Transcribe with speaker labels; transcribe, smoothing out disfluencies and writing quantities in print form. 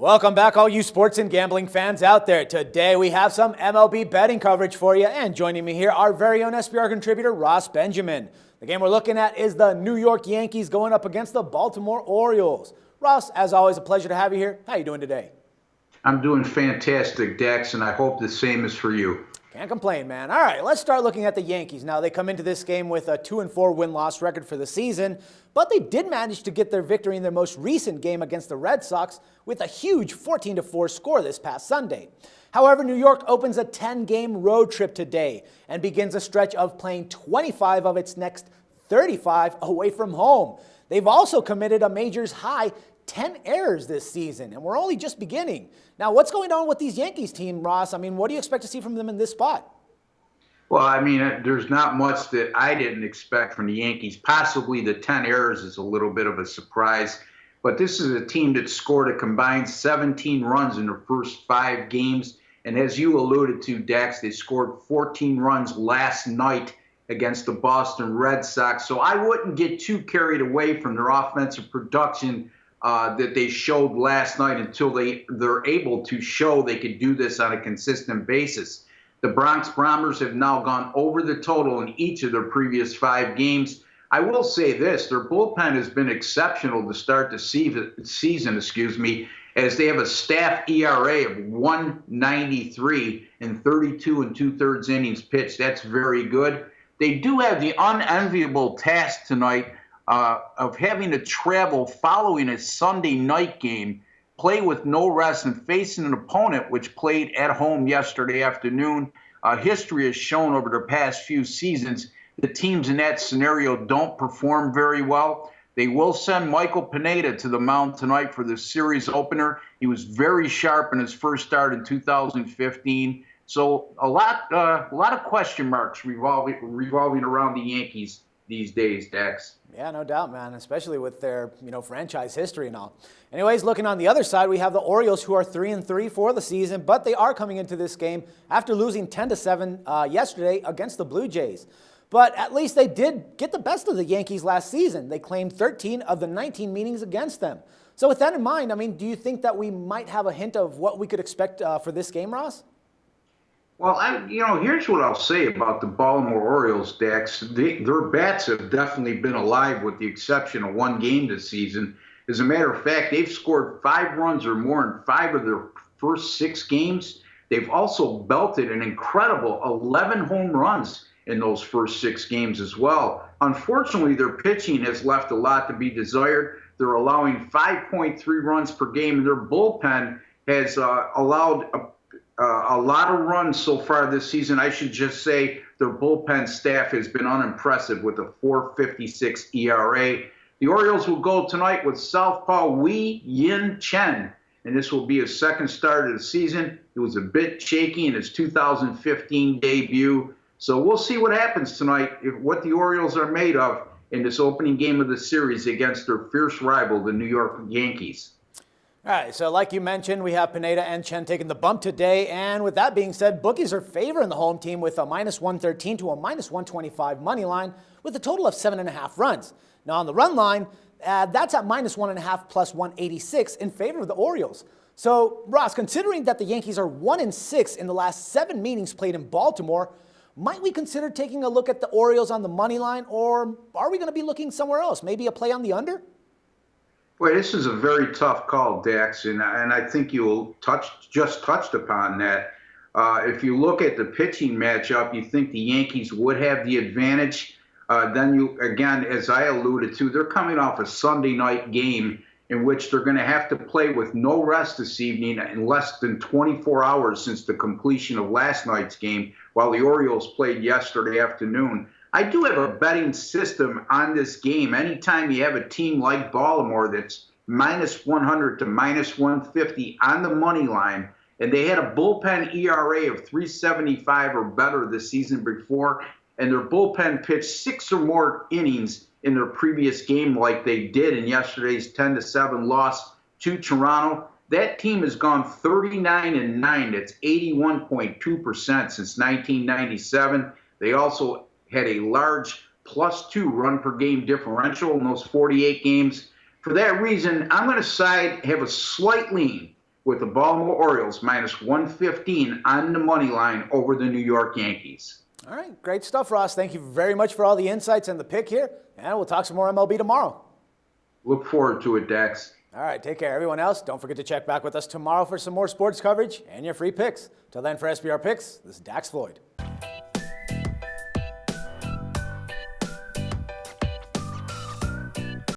Speaker 1: Welcome back, all you sports and gambling fans out there. Today we have some MLB betting coverage for you, and joining me here, our very own SBR contributor, Ross Benjamin. The game we're looking at is the New York Yankees going up against the Baltimore Orioles. Ross, as always, a pleasure to have you here. How are you doing today?
Speaker 2: I'm doing fantastic, Dex, and I hope the same is for you.
Speaker 1: Can't complain, man. All right, let's start looking at the Yankees. Now, they come into this game with a 2-4 win-loss record for the season, but they did manage to get their victory in their most recent game against the Red Sox with a huge 14-4 score this past Sunday. However, New York opens a 10-game road trip today and begins a stretch of playing 25 of its next 35 away from home. They've also committed a majors high 10 errors this season, and we're only just beginning. Now, what's going on with these Yankees team, Ross? I mean, what do you expect to see from them in this spot?
Speaker 2: Well, I mean, there's not much that I didn't expect from the Yankees. Possibly the 10 errors is a little bit of a surprise, but this is a team that scored a combined 17 runs in their first 5 games, and as you alluded to, Dax, they scored 14 runs last night against the Boston Red Sox, so I wouldn't get too carried away from their offensive production that they showed last night until they're able to show they could do this on a consistent basis. The Bronx Bombers have now gone over the total in each of their previous 5 games. I will say this, their bullpen has been exceptional to start the season, as they have a staff ERA of 1.93 in 32 2/3 innings pitched. That's very good. They do have the unenviable task tonight of having to travel following a Sunday night game, play with no rest, and facing an opponent which played at home yesterday afternoon. History has shown over the past few seasons the teams in that scenario don't perform very well. They will send Michael Pineda to the mound tonight for the series opener. He was very sharp in his first start in 2015. So a lot of question marks revolving around the Yankees these days, Dax.
Speaker 1: Yeah, no doubt, man, especially with their, franchise history and all. Anyways, looking on the other side, we have the Orioles, who are 3-3 for the season, but they are coming into this game after losing 10-7 yesterday against the Blue Jays. But at least they did get the best of the Yankees last season. They claimed 13 of the 19 meetings against them. So with that in mind, I mean, do you think that we might have a hint of what we could expect for this game, Ross?
Speaker 2: Well, here's what I'll say about the Baltimore Orioles, Dax. Their bats have definitely been alive with the exception of one game this season. As a matter of fact, they've scored 5 runs or more in 5 of their first 6 games. They've also belted an incredible 11 home runs in those first 6 games as well. Unfortunately, their pitching has left a lot to be desired. They're allowing 5.3 runs per game, and their bullpen has allowed a lot of runs so far this season. I should just say their bullpen staff has been unimpressive with a 4.56 ERA. The Orioles will go tonight with southpaw NY Chen, and this will be his second start of the season. He was a bit shaky in his 2015 debut. So we'll see what happens tonight, what the Orioles are made of in this opening game of the series against their fierce rival, the New York Yankees.
Speaker 1: All right, so like you mentioned, we have Pineda and Chen taking the bump today. And with that being said, bookies are favoring the home team with a -113 to a -125 money line with a total of 7.5 runs. Now on the run line, that's at -1.5 plus 186 in favor of the Orioles. So Ross, considering that the Yankees are 1-6 in the last 7 meetings played in Baltimore, might we consider taking a look at the Orioles on the money line, or are we going to be looking somewhere else? Maybe a play on the under?
Speaker 2: Boy, this is a very tough call, Dax, and I think you just touched upon that. If you look at the pitching matchup, you think the Yankees would have the advantage. Then you, again, as I alluded to, they're coming off a Sunday night game in which they're going to have to play with no rest this evening in less than 24 hours since the completion of last night's game, while the Orioles played yesterday afternoon. I do have a betting system on this game. Anytime you have a team like Baltimore that's -100 to -150 on the money line, and they had a bullpen ERA of 3.75 or better the season before, and their bullpen pitched 6 or more innings in their previous game like they did in yesterday's 10-7 loss to Toronto, that team has gone 39-9. That's 81.2% since 1997. They also had a large +2 run per game differential in those 48 games. For that reason, I'm going to have a slight lean with the Baltimore Orioles minus 115 on the money line over the New York Yankees.
Speaker 1: All right, great stuff, Ross. Thank you very much for all the insights and the pick here, and we'll talk some more MLB tomorrow.
Speaker 2: Look forward to it, Dex.
Speaker 1: All right, take care. Everyone else, don't forget to check back with us tomorrow for some more sports coverage and your free picks. Till then, for SBR Picks, this is Dax Floyd.